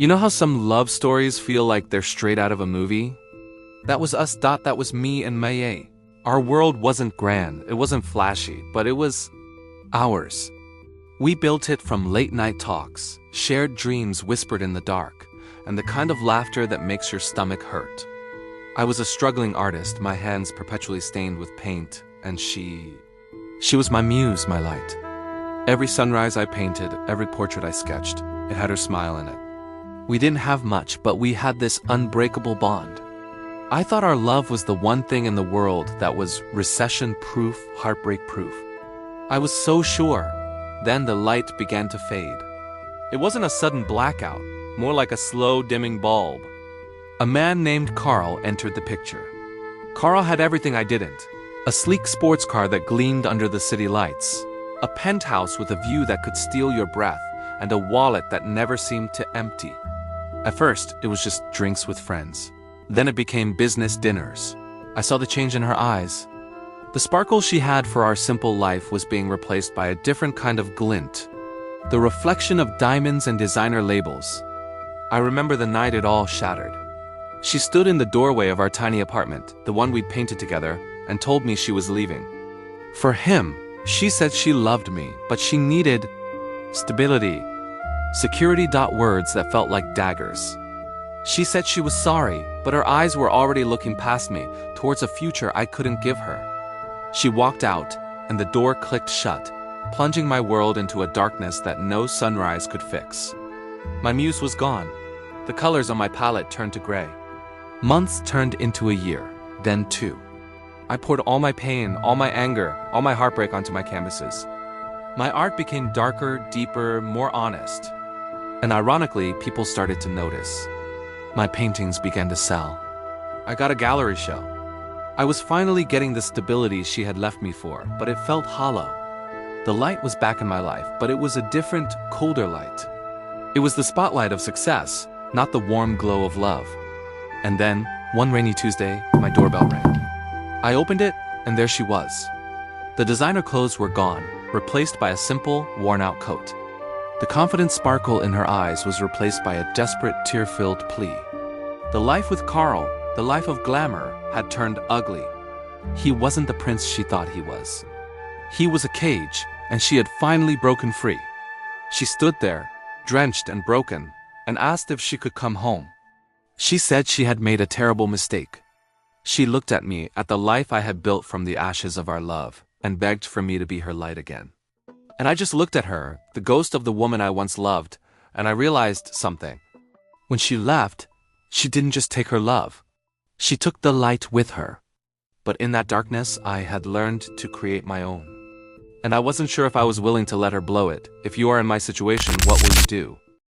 You know how some love stories feel like they're straight out of a movie? That was us. That was me and Maye. Our world wasn't grand, it wasn't flashy, but it was ours. We built it from late-night talks, shared dreams whispered in the dark, and the kind of laughter that makes your stomach hurt. I was a struggling artist, my hands perpetually stained with paint, and she was my muse, my light. Every sunrise I painted, every portrait I sketched, it had her smile in it. We didn't have much, but we had this unbreakable bond. I thought our love was the one thing in the world that was recession-proof, heartbreak-proof. I was so sure. Then the light began to fade. It wasn't a sudden blackout, more like a slow dimming bulb. A man named Carl entered the picture. Carl had everything I didn't. A sleek sports car that gleamed under the city lights. A penthouse with a view that could steal your breath, and a wallet that never seemed to empty. At first, it was just drinks with friends. Then it became business dinners. I saw the change in her eyes. The sparkle she had for our simple life was being replaced by a different kind of glint. The reflection of diamonds and designer labels. I remember the night it all shattered. She stood in the doorway of our tiny apartment, the one we'd painted together, and told me she was leaving. For him, she said she loved me, but she needed stability. Security. Words that felt like daggers. She said she was sorry, but her eyes were already looking past me, towards a future I couldn't give her. She walked out, and the door clicked shut, plunging my world into a darkness that no sunrise could fix. My muse was gone. The colors on my palette turned to gray. Months turned into a year, then 2. I poured all my pain, all my anger, all my heartbreak onto my canvases. My art became darker, deeper, more honest. And ironically, people started to notice. My paintings began to sell. I got a gallery show. I was finally getting the stability she had left me for, but it felt hollow. The light was back in my life, but it was a different, colder light. It was the spotlight of success, not the warm glow of love. And then, one rainy Tuesday, my doorbell rang. I opened it, and there she was. The designer clothes were gone, replaced by a simple, worn-out coat. The confident sparkle in her eyes was replaced by a desperate, tear-filled plea. The life with Carl, the life of glamour, had turned ugly. He wasn't the prince she thought he was. He was a cage, and she had finally broken free. She stood there, drenched and broken, and asked if she could come home. She said she had made a terrible mistake. She looked at me, at the life I had built from the ashes of our love, and begged for me to be her light again. And I just looked at her, the ghost of the woman I once loved, and I realized something. When she left, she didn't just take her love. She took the light with her. But in that darkness, I had learned to create my own. And I wasn't sure if I was willing to let her blow it. If you are in my situation, what will you do?